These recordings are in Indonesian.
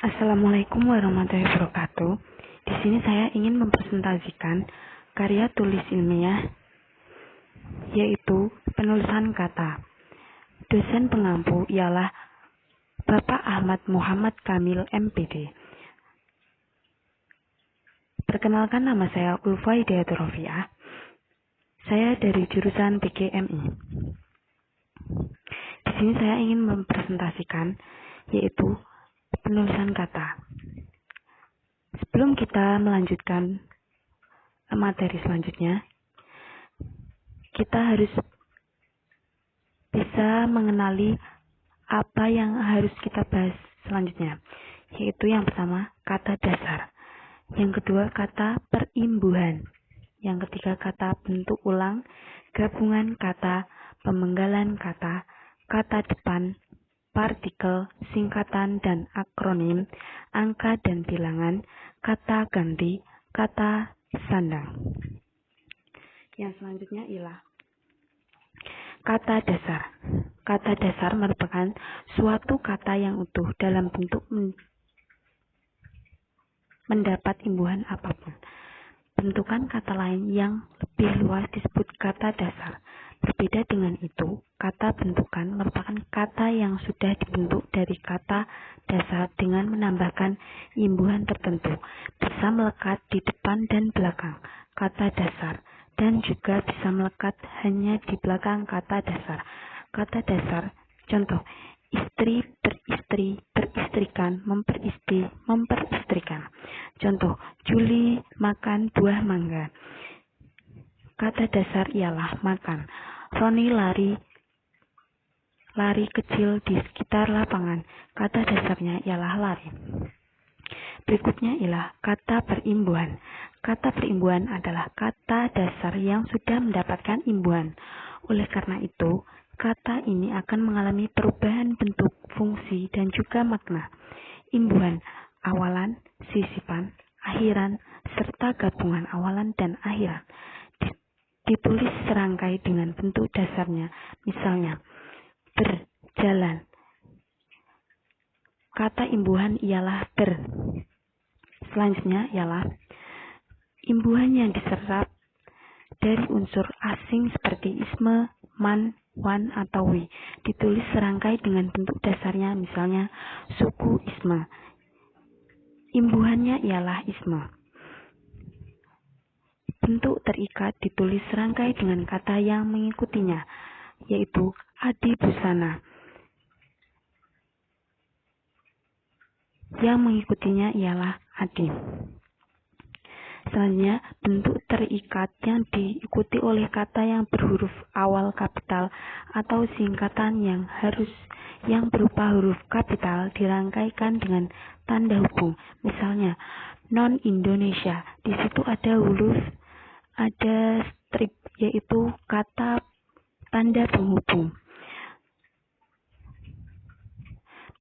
Assalamualaikum warahmatullahi wabarakatuh. Di sini saya ingin mempresentasikan karya tulis ilmiah, yaitu penulisan kata. Dosen pengampu ialah Bapak Ahmad Muhammad Kamil MPD. Perkenalkan, nama saya Ulfa Hidayatul Rofiah. Saya dari jurusan PGMI. Di sini saya ingin mempresentasikan yaitu penulisan kata. Sebelum kita melanjutkan materi selanjutnya, kita harus bisa mengenali apa yang harus kita bahas selanjutnya, yaitu yang pertama, kata dasar. Yang kedua, kata perimbuhan. Yang ketiga, kata bentuk ulang, gabungan kata, pemenggalan kata, kata depan, partikel, singkatan dan akronim, angka dan bilangan, kata ganti, kata sandang. Yang selanjutnya ialah kata dasar. Kata dasar merupakan suatu kata yang utuh dalam bentuk mendapat imbuhan apapun. Bentukan kata lain yang lebih luas disebut kata dasar. Berbeda dengan itu, kata bentukan merupakan kata yang sudah dibentuk dari kata dasar dengan menambahkan imbuhan tertentu. Bisa melekat di depan dan belakang kata dasar, dan juga bisa melekat hanya di belakang kata dasar. Kata dasar, contoh, istri, beristri, beristrikan, memperistri, memperistrikan. Contoh, Juli makan buah mangga. Kata dasar ialah makan. Roni lari kecil di sekitar lapangan. Kata dasarnya ialah lari. Berikutnya ialah kata perimbuhan. Kata perimbuhan adalah kata dasar yang sudah mendapatkan imbuhan. Oleh karena itu, kata ini akan mengalami perubahan bentuk, fungsi, dan juga makna. Imbuhan, awalan, sisipan, akhiran, serta gabungan awalan dan akhiran. Ditulis serangkai dengan bentuk dasarnya. Misalnya, berjalan. Kata imbuhan ialah ber. Selanjutnya ialah imbuhan yang diserap dari unsur asing seperti isme, man, wan, atau wi. Ditulis serangkai dengan bentuk dasarnya, misalnya suku isme. Imbuhannya ialah isme. Bentuk terikat ditulis serangkai dengan kata yang mengikutinya, yaitu adi busana. Yang mengikutinya ialah adi. Selanjutnya, bentuk terikat yang diikuti oleh kata yang berhuruf awal kapital atau singkatan yang berupa huruf kapital dirangkaikan dengan tanda hubung. Misalnya, non-Indonesia. Di situ ada strip, yaitu kata tanda penghubung.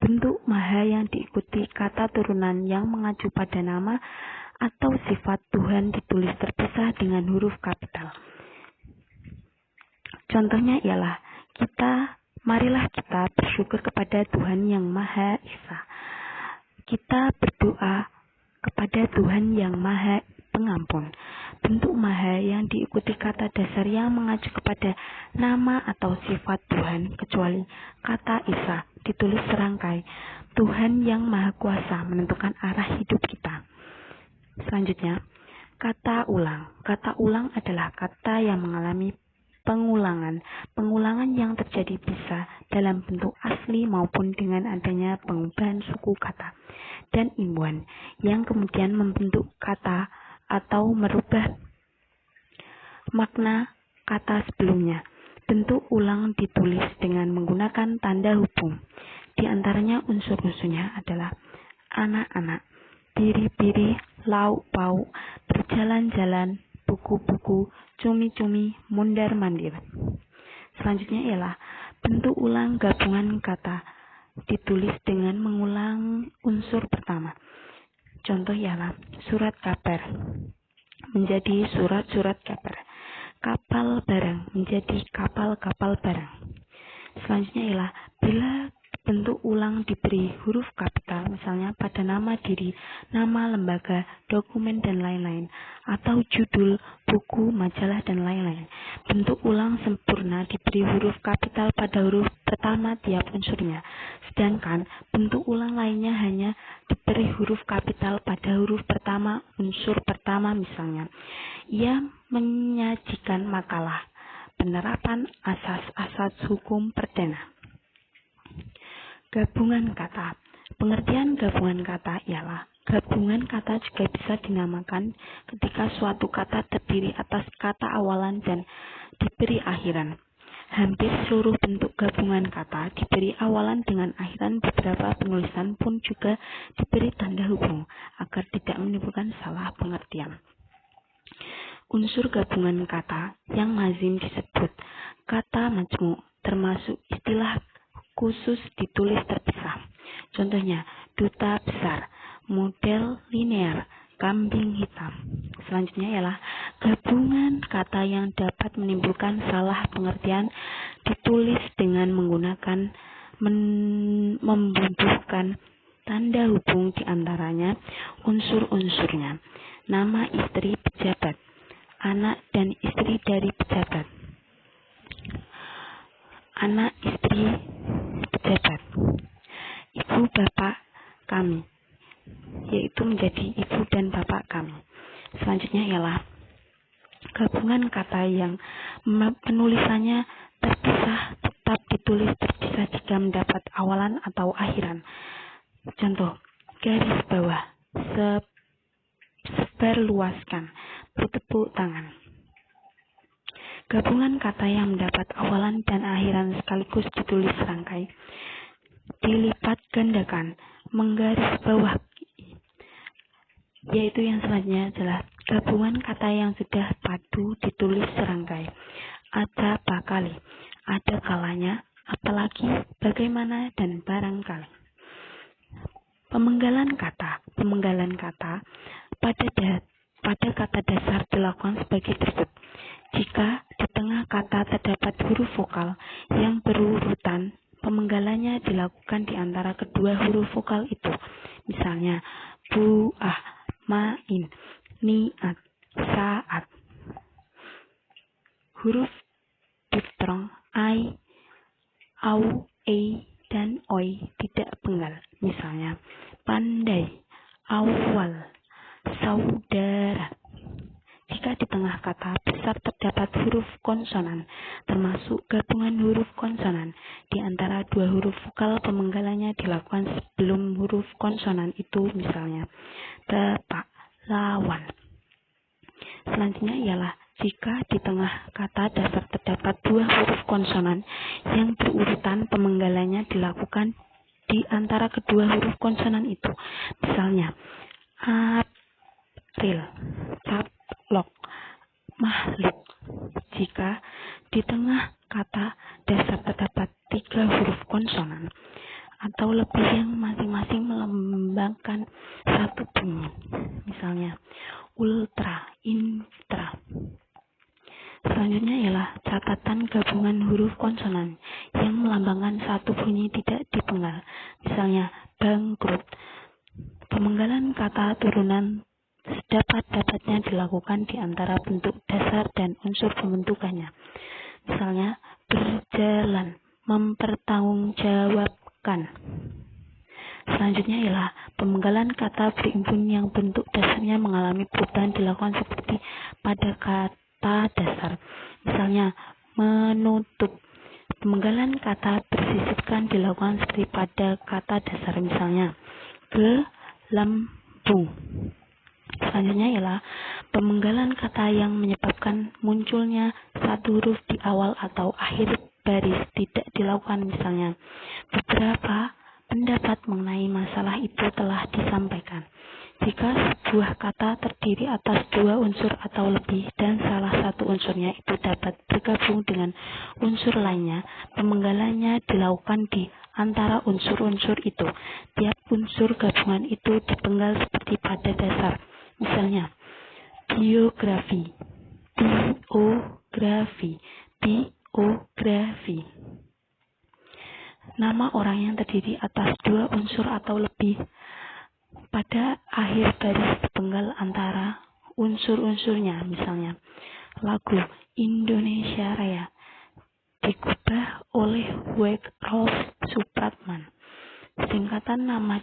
Bentuk maha yang diikuti kata turunan yang mengacu pada nama atau sifat Tuhan ditulis terpisah dengan huruf kapital. Contohnya ialah marilah kita bersyukur kepada Tuhan yang Maha Esa. Kita berdoa kepada Tuhan yang Maha Pengampun. Bentuk maha yang diikuti kata dasar yang mengacu kepada nama atau sifat Tuhan, kecuali kata Esa ditulis serangkai. Tuhan yang Maha Kuasa menentukan arah hidup kita. Selanjutnya, kata ulang. Kata ulang adalah kata yang mengalami pengulangan. Pengulangan yang terjadi bisa dalam bentuk asli maupun dengan adanya pengubahan suku kata dan imbuhan yang kemudian membentuk kata atau merubah makna kata sebelumnya. Bentuk ulang ditulis dengan menggunakan tanda hubung. Di antaranya unsur-unsurnya adalah anak-anak, biri-biri, lauk-pauk, berjalan-jalan, buku-buku, cumi-cumi, mundar-mandir. Selanjutnya ialah bentuk ulang gabungan kata ditulis dengan mengulang unsur pertama. Contoh ialah surat kabar menjadi surat-surat kabar. Kapal barang menjadi kapal-kapal barang. Selanjutnya ialah bila bentuk ulang diberi huruf kapital, misalnya pada nama diri, nama lembaga, dokumen, dan lain-lain, atau judul, buku, majalah, dan lain-lain. Bentuk ulang sempurna diberi huruf kapital pada huruf pertama tiap unsurnya, sedangkan bentuk ulang lainnya hanya diberi huruf kapital pada huruf pertama unsur pertama, misalnya. Ia menyajikan makalah penerapan asas-asas hukum perdana. Gabungan kata. Pengertian gabungan kata ialah gabungan kata juga bisa dinamakan ketika suatu kata terdiri atas kata awalan dan diberi akhiran. Hampir seluruh bentuk gabungan kata diberi awalan dengan akhiran. Beberapa penulisan pun juga diberi tanda hubung agar tidak menimbulkan salah pengertian. Unsur gabungan kata yang lazim disebut kata majmu', termasuk istilah khusus ditulis terpisah. Contohnya, duta besar, model linear, kambing hitam. Selanjutnya ialah gabungan kata yang dapat menimbulkan salah pengertian ditulis dengan menggunakan membubuhkan tanda hubung di antaranya unsur-unsurnya. Nama istri pejabat, anak dan istri dari pejabat. Anak istri pejabat. Ibu bapak kami, yaitu menjadi ibu dan bapak kami. Selanjutnya ialah gabungan kata yang penulisannya terpisah tetap ditulis terpisah jika mendapat awalan atau akhiran. Contoh, garis bawah, sebarluaskan, bertepuk tangan. Gabungan kata yang mendapat awalan dan akhiran sekaligus ditulis serangkai, dilipat gandakan, menggaris bawah, yaitu yang selanjutnya adalah gabungan kata yang sudah padu ditulis serangkai, ada bakali, ada kalanya, apalagi, bagaimana, dan barangkali. Pemenggalan kata pada kata dasar dilakukan sebagai berikut. Jika di tengah kata terdapat huruf vokal yang berurutan, pemenggalannya dilakukan di antara kedua huruf vokal itu. Misalnya, buah, main, niat, saat. Huruf diftrong, ai, au, e, dan oi tidak penggal. Misalnya, pandai, awal, saudara. Jika di tengah kata besar terdapat huruf konsonan, termasuk gabungan huruf konsonan, di antara dua huruf vokal pemenggalannya dilakukan sebelum huruf konsonan itu, misalnya, tepak, lawan. Selanjutnya ialah jika di tengah kata dasar terdapat dua huruf konsonan yang berurutan, pemenggalannya dilakukan di antara kedua huruf konsonan itu. Misalnya, April, caplok, makhluk. Jika di tengah kata dasar terdapat tiga huruf konsonan atau lebih yang masing-masing melambangkan satu bunyi. Misalnya, ultra, intra. Selanjutnya ialah catatan gabungan huruf konsonan yang melambangkan satu bunyi tidak dipenggal. Misalnya, bangkrut. Pemenggalan kata turunan sedapat-dapatnya dilakukan di antara bentuk dasar dan unsur pembentukannya. Misalnya, berjalan, mempertanggungjawabkan. Selanjutnya ialah pemenggalan kata berimpun yang bentuk dasarnya mengalami perubahan dilakukan seperti pada kata dasar. Misalnya, menutup. Pemenggalan kata bersisipkan dilakukan seperti pada kata dasar. Misalnya, gelembung. Selanjutnya ialah pemenggalan kata yang menyebabkan munculnya satu huruf di awal atau akhir baris tidak dilakukan. Misalnya, beberapa pendapat mengenai masalah itu telah disampaikan. Jika sebuah kata terdiri atas dua unsur atau lebih dan salah satu unsurnya itu dapat bergabung dengan unsur lainnya, pemenggalannya dilakukan di antara unsur-unsur itu. Tiap unsur gabungan itu dipenggal seperti pada dasar. Misalnya, biografi, biografi, biografi. nama orang yang terdiri atas dua unsur atau lebih pada akhir baris penggal antara unsur-unsurnya. Misalnya, lagu Indonesia Raya digubah oleh Wake Rolf Supratman. Singkatan nama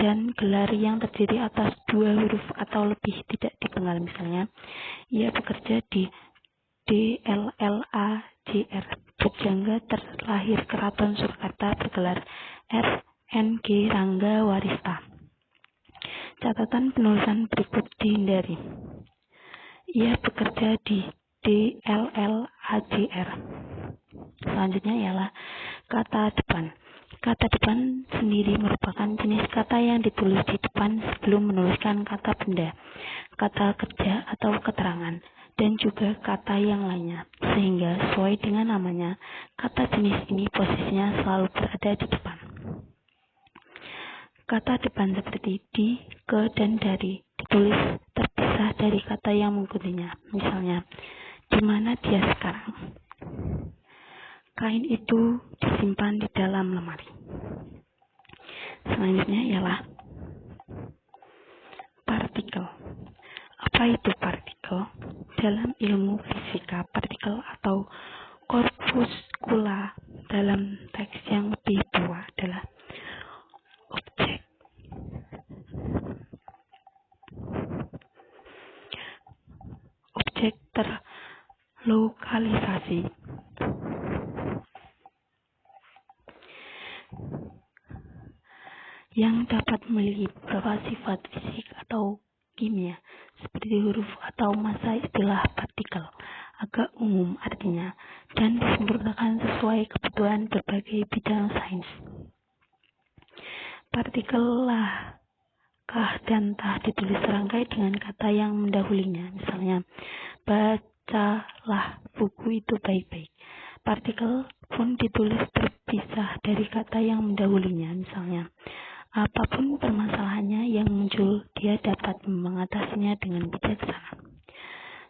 dan gelar yang terdiri atas dua huruf atau lebih tidak dipenggal. Misalnya, ia bekerja di DLLAJR. Pujangga terlahir Keraton Surakarta bergelar RNG Rangga Warista. Catatan penulisan berikut dihindari. Ia bekerja di DLLAJR. Selanjutnya ialah kata depan. Kata depan sendiri merupakan jenis kata yang ditulis di depan sebelum menuliskan kata benda, kata kerja atau keterangan, dan juga kata yang lainnya. Sehingga sesuai dengan namanya, kata jenis ini posisinya selalu berada di depan. Kata depan seperti di, ke, dan dari ditulis terpisah dari kata yang mengikutinya. Misalnya, di mana dia sekarang? Kain itu disimpan di dalam lemari. Selanjutnya ialah partikel. Apa itu partikel? Dalam ilmu fisika, partikel atau korpuskula dalam teks yang lebih tua adalah objek terlokalisasi yang dapat memiliki beberapa sifat fisik atau kimia seperti huruf atau massa. Istilah partikel agak umum artinya dan disempurnakan sesuai kebutuhan berbagai bidang sains. Partikel lah, kah, dan tah ditulis serangkai dengan kata yang mendahulunya. Misalnya, bacalah buku itu baik-baik. Partikel pun ditulis terpisah dari kata yang mendahulunya. Misalnya, apapun permasalahannya yang muncul, dia dapat mengatasinya dengan bijaksana.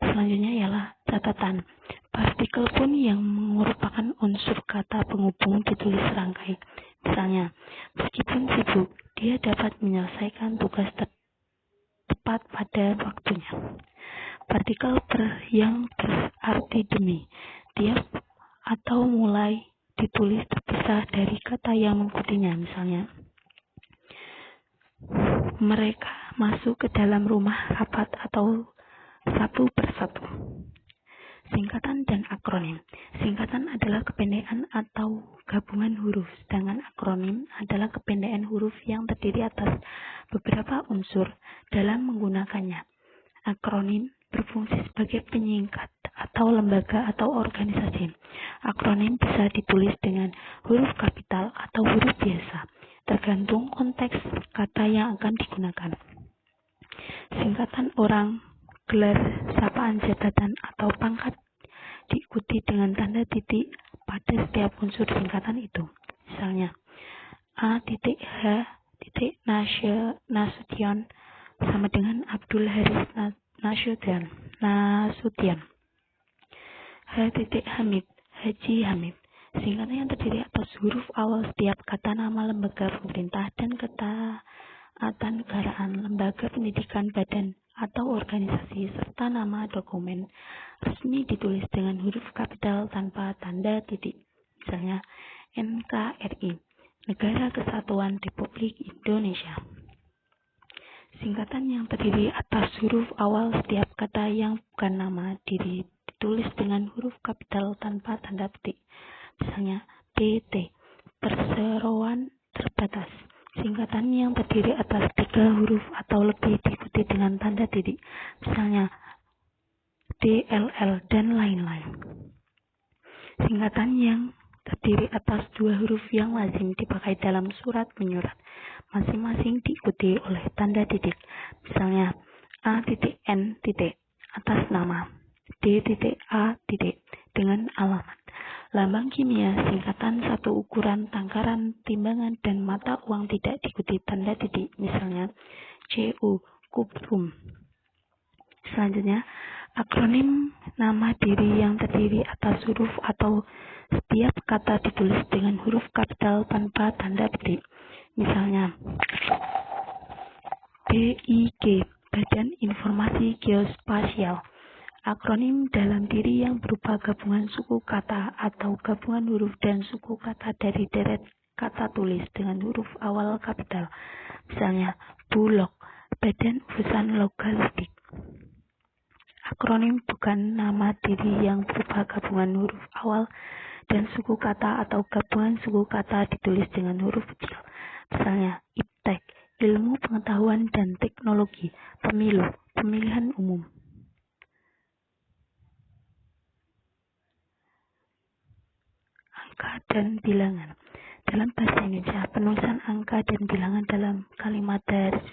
Selanjutnya ialah catatan. Partikel pun yang merupakan unsur kata penghubung ditulis serangkai. Misalnya, meskipun sibuk, dia dapat menyelesaikan tugas tepat pada waktunya. Partikel yang berarti demi, tiap, atau mulai ditulis terpisah dari kata yang mengikutinya. Misalnya, mereka masuk ke dalam rumah rapat atau satu persatu. Singkatan dan akronim. Singkatan adalah kependekan atau gabungan huruf, sedangkan akronim adalah kependekan huruf yang terdiri atas beberapa unsur dalam menggunakannya. Akronim berfungsi sebagai penyingkat atau lembaga atau organisasi. Akronim bisa ditulis dengan huruf kapital atau huruf biasa, tergantung konteks kata yang akan digunakan. Singkatan orang, gelar, sapaan jabatan, atau pangkat diikuti dengan tanda titik pada setiap unsur singkatan itu. Misalnya, A.H. Nasution sama dengan Abdul Haris Nasution. H. Hamid, Haji Hamid. Singkatan yang terdiri atas huruf awal setiap kata nama lembaga pemerintah dan ketatanegaraan, lembaga pendidikan, badan atau organisasi, serta nama dokumen resmi ditulis dengan huruf kapital tanpa tanda titik. Misalnya, NKRI, Negara Kesatuan Republik Indonesia. Singkatan yang terdiri atas huruf awal setiap kata yang bukan nama ditulis dengan huruf kapital tanpa tanda titik. Misalnya, PT, Perseroan Terbatas. Singkatan yang terdiri atas 3 huruf atau lebih diikuti dengan tanda titik. Misalnya, DLL, dan lain-lain. Singkatan yang terdiri atas 2 huruf yang lazim dipakai dalam surat menyurat, masing-masing diikuti oleh tanda titik. Misalnya, A.N. atas nama, D.A. dengan alamat. Lambang kimia, singkatan satu ukuran, tangkaran, timbangan, dan mata uang tidak diikuti tanda titik. Misalnya, CU, kubrum. Selanjutnya, Akronim nama diri yang terdiri atas huruf atau setiap kata ditulis dengan huruf kapital tanpa tanda petik. Misalnya, BIG, Badan Informasi Geospasial. Akronim dalam diri yang berupa gabungan suku kata atau gabungan huruf dan suku kata dari deret kata tulis dengan huruf awal kapital. Misalnya, Bulog, Badan Urusan Logistik. Akronim bukan nama diri yang berupa gabungan huruf awal dan suku kata atau gabungan suku kata ditulis dengan huruf kecil. Misalnya, IPTEK, Ilmu Pengetahuan dan Teknologi, Pemilu, Pemilihan Umum. Angka dan bilangan. Dalam bahasa Indonesia, penulisan angka dan bilangan dalam kalimat harus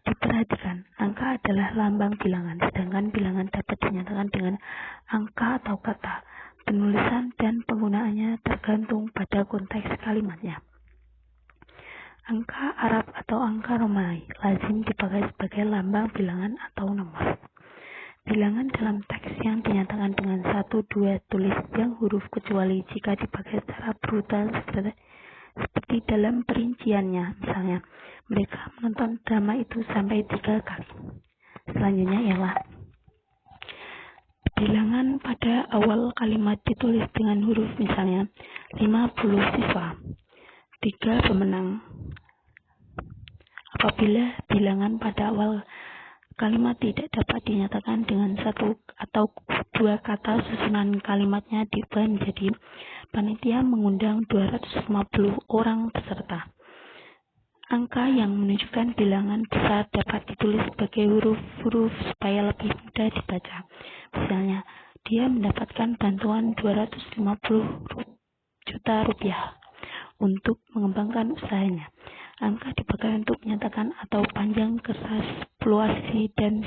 diperhatikan. Angka adalah lambang bilangan, sedangkan bilangan dapat dinyatakan dengan angka atau kata. Penulisan dan penggunaannya tergantung pada konteks kalimatnya. Angka Arab atau angka Romawi lazim dipakai sebagai lambang bilangan atau nomor. Bilangan dalam teks yang dinyatakan dengan 1, 2 tulis yang huruf kecuali jika dipakai secara berurutan seperti dalam perinciannya. Misalnya, mereka menonton drama itu sampai 3 kali. Selanjutnya ialah bilangan pada awal kalimat ditulis dengan huruf, misalnya 50 siswa, 3 pemenang. Apabila bilangan pada awal kalimat tidak dapat dinyatakan dengan 1 atau 2 kata, susunan kalimatnya diubah menjadi panitia mengundang 250 orang peserta. Angka yang menunjukkan bilangan besar dapat ditulis sebagai huruf-huruf supaya lebih mudah dibaca. Misalnya, dia mendapatkan bantuan 250 juta rupiah untuk mengembangkan usahanya. Angka dipakai untuk menyatakan atau panjang kertas, valuasi, dan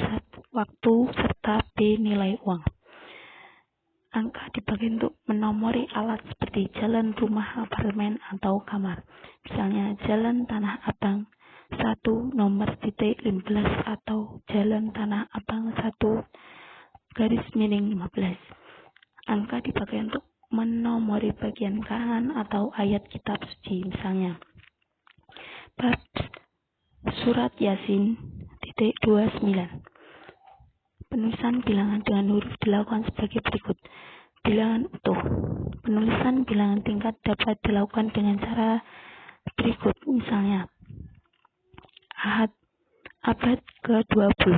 waktu, serta B nilai uang. Angka dipakai untuk menomori alat seperti jalan, rumah, apartemen, atau kamar. Misalnya, Jalan Tanah Abang 1 nomor titik 15 atau Jalan Tanah Abang 1 garis miring 15. Angka dipakai untuk menomori bagian kanan atau ayat kitab suci. Misalnya, bab surat Yasin titik 29. Penulisan bilangan dengan huruf dilakukan sebagai berikut. Bilangan utuh. Penulisan bilangan tingkat dapat dilakukan dengan cara berikut. Misalnya, Ahad, abad ke-20.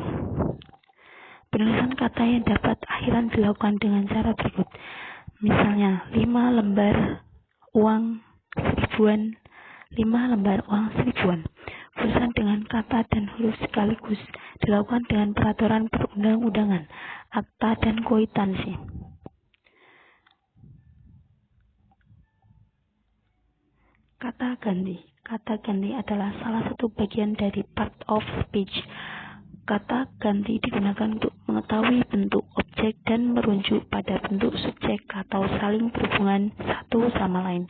Penulisan kata yang dapat akhiran dilakukan dengan cara berikut. Misalnya, 5 lembar uang seribuan, 5 lembar uang seribuan. Penulisan dengan kata dan huruf sekaligus dilakukan dengan peraturan perundang-undangan, akta dan kwitansi. Kata ganti. Kata ganti adalah salah satu bagian dari part of speech. Kata ganti digunakan untuk mengetahui bentuk objek dan merujuk pada bentuk subjek atau saling berhubungan satu sama lain.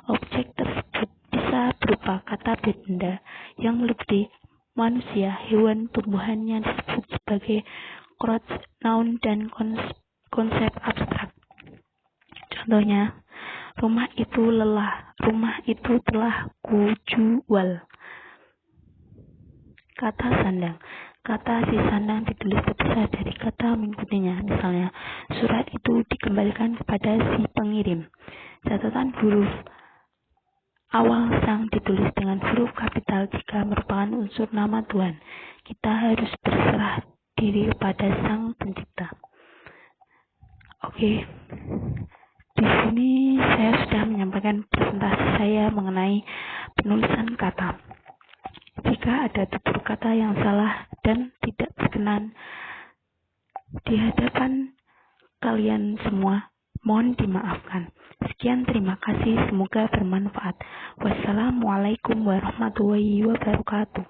Objek tersebut bisa berupa kata benda yang meliputi manusia, hewan, tumbuhan yang disebut sebagai crowd noun dan konsep abstrak. Contohnya, rumah itu lelah, rumah itu telah kujual. Kata sandang. Kata si sandang ditulis terpisah dari kata mengikutinya. Misalnya, surat itu dikembalikan kepada si pengirim. Catatan huruf awal sang ditulis dengan huruf kapital jika merupakan unsur nama Tuhan. Kita harus berserah diri kepada Sang Pencipta. Oke. Di sini saya sudah menyampaikan presentasi saya mengenai penulisan kata. Jika ada tutur kata yang salah dan tidak berkenan di hadapan kalian semua, mohon dimaafkan. Sekian, terima kasih, semoga bermanfaat. Wassalamualaikum warahmatullahi wabarakatuh.